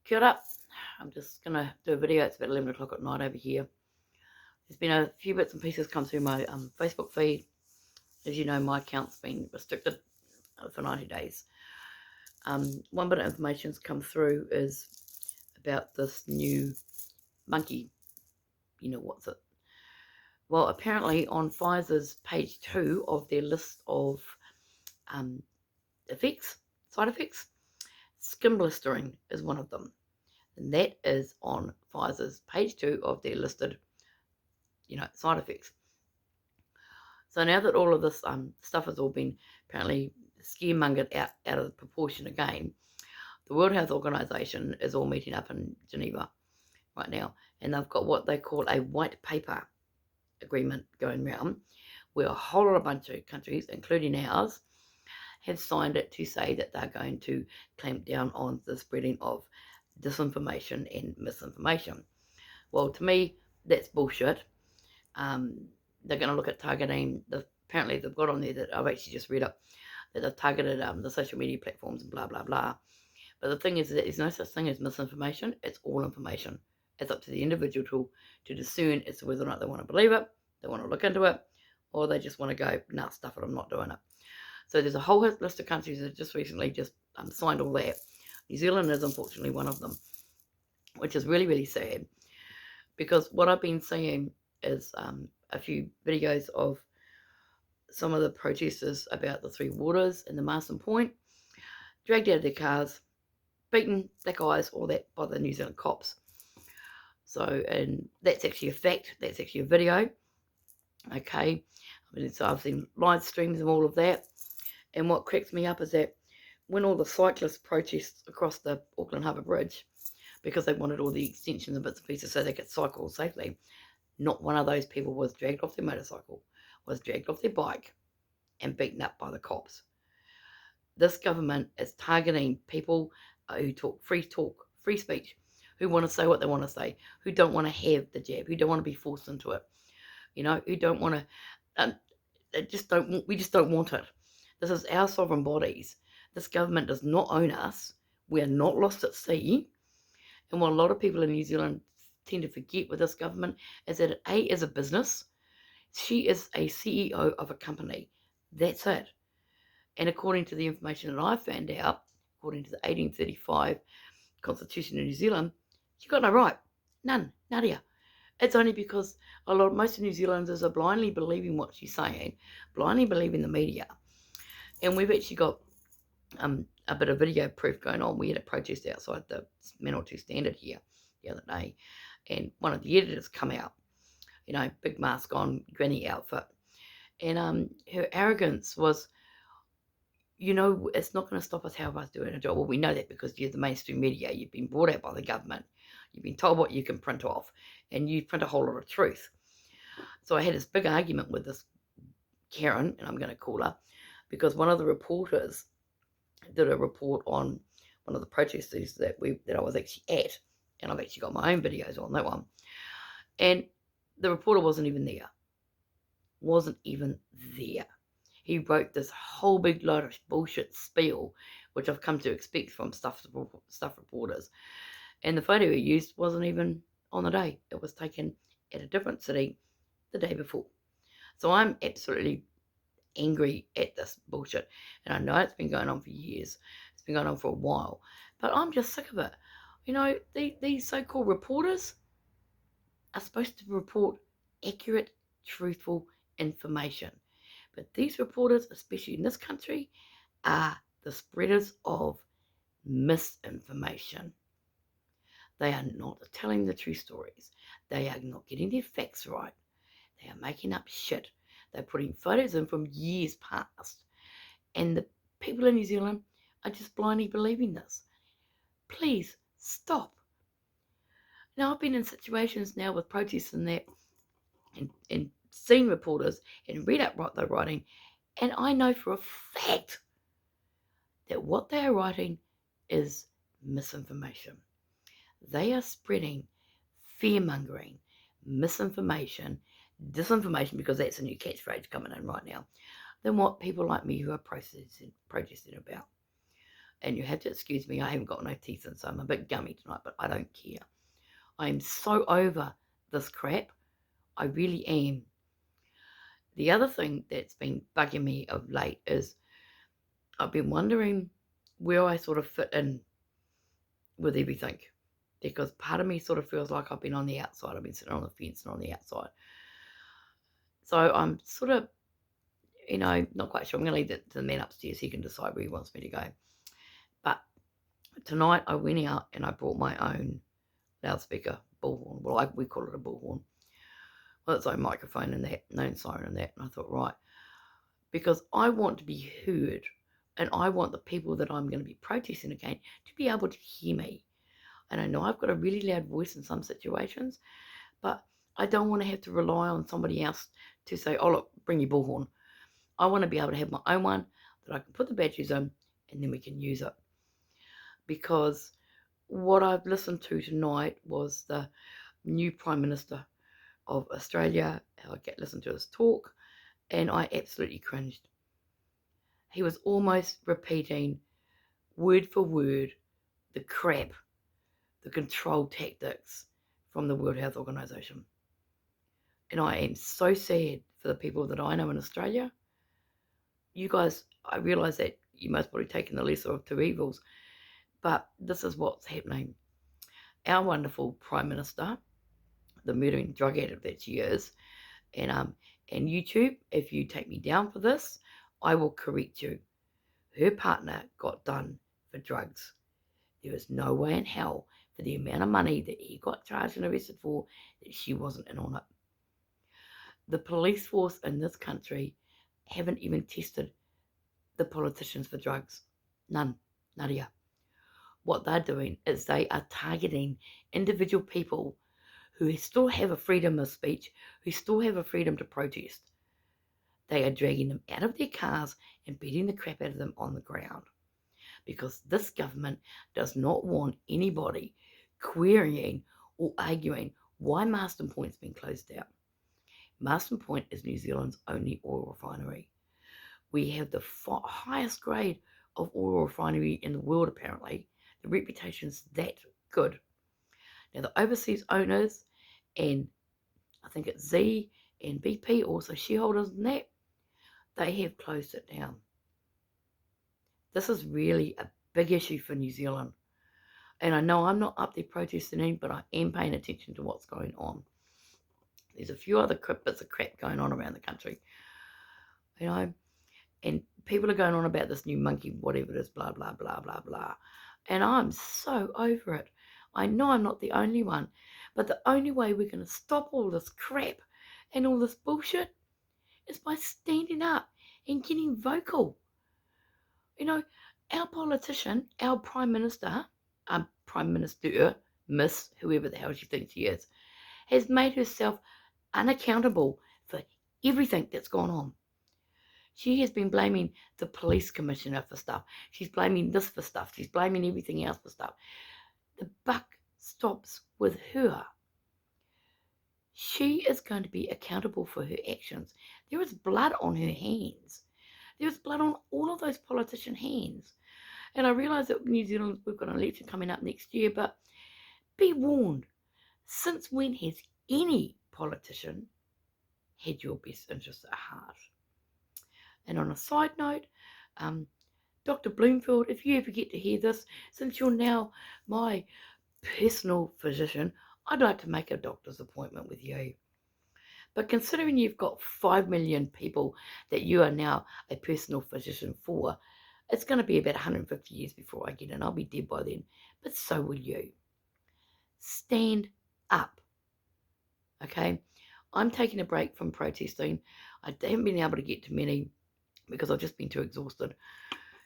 Kia ora. I'm just going to do a video. It's about 11 o'clock at night over here. There's been a few bits and pieces come through my Facebook feed. As you know, my account's been restricted for 90 days. One bit of information's come through is about this new monkey. You know what's it? Well, apparently on Pfizer's page 2 of their list of side effects, skin blistering is one of them. And that is on Pfizer's page 2 of their listed, side effects. So now that all of this stuff has all been apparently scaremongered out of proportion again, the World Health Organization is all meeting up in Geneva right now, and they've got what they call a white paper agreement going round, where a whole lot of bunch of countries, including ours, have signed it to say that they're going to clamp down on the spreading of disinformation and misinformation. Well, to me, that's bullshit. They're going to look at targeting apparently they've got on there that I've actually just read up that they've targeted the social media platforms and blah, blah, blah. But the thing is that there's no such thing as misinformation. It's all information. It's up to the individual to discern as to whether or not they want to believe it, they want to look into it, or they just want to go, nah, stuff it, I'm not doing it. So there's a whole list of countries that just recently signed all that. New Zealand is unfortunately one of them, which is really, really sad, because what I've been seeing is a few videos of some of the protesters about the Three Waters and the Marsden Point, dragged out of their cars, beaten, black eyes, all that by the New Zealand cops. So, and that's actually a fact. That's actually a video. Okay. So I've seen live streams of all of that. And what cracks me up is that when all the cyclists protest across the Auckland Harbour Bridge, because they wanted all the extensions and bits and pieces so they could cycle safely, not one of those people was dragged off their motorcycle, was dragged off their bike and beaten up by the cops. This government is targeting people who talk free speech, who want to say what they want to say, who don't want to have the jab, who don't want to be forced into it, who don't want to, we just don't want it. This is our sovereign bodies. This government does not own us. We are not lost at sea. And what a lot of people in New Zealand tend to forget with this government is that A is a business. She is a CEO of a company. That's it. And according to the information that I found out, according to the 1835 Constitution of New Zealand, she got no right. None. Nadia. It's only because most of New Zealanders are blindly believing what she's saying, blindly believing the media. And we've actually got a bit of video proof going on. We had a protest outside the Manawatu Standard here the other day, and one of the editors come out, big mask on, granny outfit, and her arrogance was, it's not going to stop us how us doing a job. Well, we know that because you're the mainstream media. You've been brought out by the government. You've been told what you can print off, and you print a whole lot of truth. So I had this big argument with this Karen, and I'm going to call her, because one of the reporters did a report on one of the protesters that I was actually at, and I've actually got my own videos on that one. And the reporter wasn't even there. He wrote this whole big load of bullshit spiel, which I've come to expect from stuff reporters. And the photo he used wasn't even on the day. It was taken at a different city the day before. So I'm absolutely angry at this bullshit. And I know it's been going on for years. It's been going on for a while. But I'm just sick of it. These so-called reporters are supposed to report accurate, truthful information. But these reporters, especially in this country, are the spreaders of misinformation. They are not telling the true stories. They are not getting their facts right. They are making up shit. They're putting photos in from years past. And the people in New Zealand are just blindly believing this. Please stop. Now, I've been in situations now with protests and that, and seen reporters and read up what they're writing, and I know for a fact that what they are writing is misinformation. They are spreading fear-mongering, misinformation, disinformation, because that's a new catchphrase coming in right now, than what people like me who are protesting about. And you have to excuse me, I haven't got no teeth in, so I'm a bit gummy tonight, but I don't care. I am so over this crap. I really am. The other thing that's been bugging me of late is I've been wondering where I sort of fit in with everything. Because part of me sort of feels like I've been on the outside. I've been sitting on the fence and on the outside. So I'm sort of, not quite sure. I'm going to leave it to the man upstairs. He can decide where he wants me to go. But tonight I went out and I brought my own loudspeaker, bullhorn. Well, we call it a bullhorn. Well, its own microphone and that, no siren and that. And I thought, right, because I want to be heard and I want the people that I'm going to be protesting against to be able to hear me. And I know I've got a really loud voice in some situations, but I don't want to have to rely on somebody else to say, oh, look, bring your bullhorn. I want to be able to have my own one that I can put the batteries in and then we can use it. Because what I've listened to tonight was the new Prime Minister of Australia. I listened to his talk and I absolutely cringed. He was almost repeating word for word the crap, the control tactics from the World Health Organization. And I am so sad for the people that I know in Australia. You guys, I realise that you must probably taken the lesser of two evils, but this is what's happening. Our wonderful Prime Minister, the murdering drug addict that she is, and YouTube, if you take me down for this, I will correct you. Her partner got done for drugs. There is no way in hell for the amount of money that he got charged and arrested for that she wasn't in on it. The police force in this country haven't even tested the politicians for drugs. None. Nadia. What they're doing is they are targeting individual people who still have a freedom of speech, who still have a freedom to protest. They are dragging them out of their cars and beating the crap out of them on the ground. Because this government does not want anybody querying or arguing why Marsden Point's been closed down. Marsden Point is New Zealand's only oil refinery. We have the highest grade of oil refinery in the world, apparently. The reputation's that good. Now, the overseas owners, and I think it's Z and BP, also shareholders in that, they have closed it down. This is really a big issue for New Zealand. And I know I'm not up there protesting, but I am paying attention to what's going on. There's a few other bits of crap going on around the country. And people are going on about this new monkey, whatever it is, blah, blah, blah, blah, blah. And I'm so over it. I know I'm not the only one, but the only way we're going to stop all this crap and all this bullshit is by standing up and getting vocal. Our politician, our Prime Minister, Miss, whoever the hell she thinks she is, has made herself unaccountable for everything that's gone on. She has been blaming the police commissioner for stuff. She's blaming this for stuff. She's blaming everything else for stuff. The buck stops with her. She is going to be accountable for her actions. There is blood on her hands. There is blood on all of those politician hands. And I realise that New Zealand, we've got an election coming up next year, but be warned, since when has any politician had your best interests at heart? And on a side note, Dr. Bloomfield, if you ever get to hear this, since you're now my personal physician, I'd like to make a doctor's appointment with you. But considering you've got 5 million people that you are now a personal physician for, it's going to be about 150 years before I get in. I'll be dead by then. But so will you. Stand up. Okay? I'm taking a break from protesting. I haven't been able to get to many because I've just been too exhausted.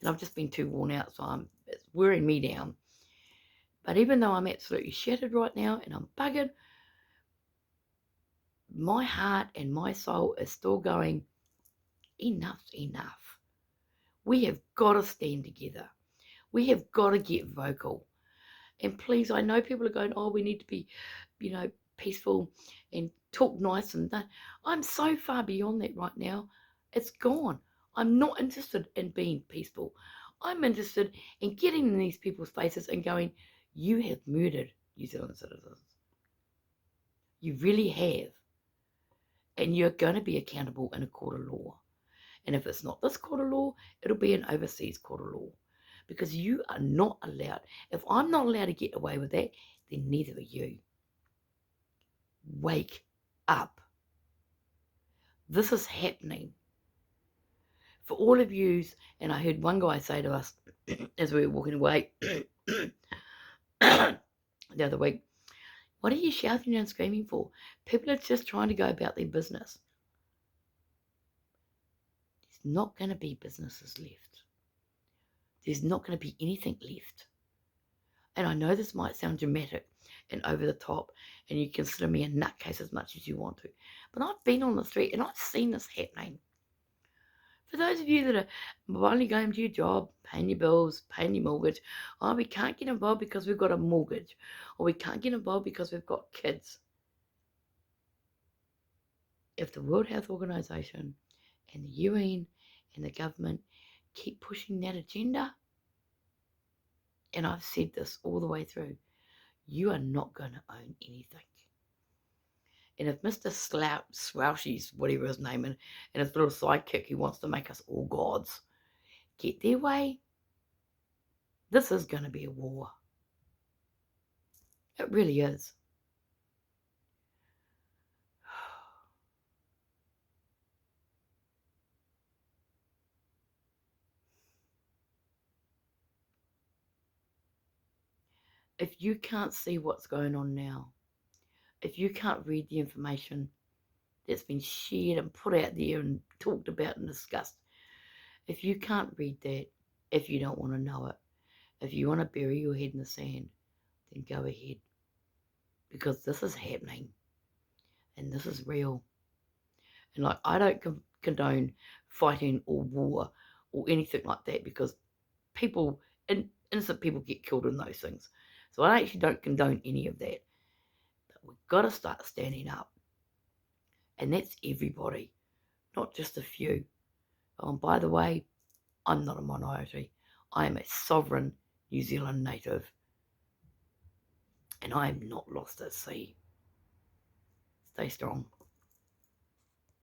And I've just been too worn out. So it's wearing me down. But even though I'm absolutely shattered right now and I'm buggered, my heart and my soul is still going, enough's enough. We have got to stand together. We have got to get vocal. And please, I know people are going, oh, we need to be, peaceful and talk nice and that. I'm so far beyond that right now. It's gone. I'm not interested in being peaceful. I'm interested in getting in these people's faces and going, you have murdered New Zealand citizens. You really have. And you're going to be accountable in a court of law. And if it's not this court of law, it'll be an overseas court of law. Because you are not allowed. If I'm not allowed to get away with that, then neither are you. Wake up. This is happening. For all of yous, and I heard one guy say to us as we were walking away the other week, what are you shouting and screaming for? People are just trying to go about their business. There's not going to be businesses left. There's not going to be anything left. And I know this might sound dramatic and over the top, and you consider me a nutcase as much as you want to, but I've been on the street and I've seen this happening. For those of you that are only going to your job, paying your bills, paying your mortgage, oh, we can't get involved because we've got a mortgage, or we can't get involved because we've got kids. If the World Health Organization and the UN and the government keep pushing that agenda, and I've said this all the way through, you are not going to own anything. And if Mr. Swoushy's, whatever his name is, and his little sidekick who wants to make us all gods, get their way, this is going to be a war. It really is. If you can't see what's going on now, if you can't read the information that's been shared and put out there and talked about and discussed, if you can't read that, if you don't want to know it, if you want to bury your head in the sand, then go ahead. Because this is happening. And this is real. And like, I don't condone fighting or war or anything like that, because people, innocent people get killed in those things. So I actually don't condone any of that. But we've got to start standing up. And that's everybody, not just a few. Oh, and by the way, I'm not a minority. I am a sovereign New Zealand native. And I am not lost at sea. Stay strong.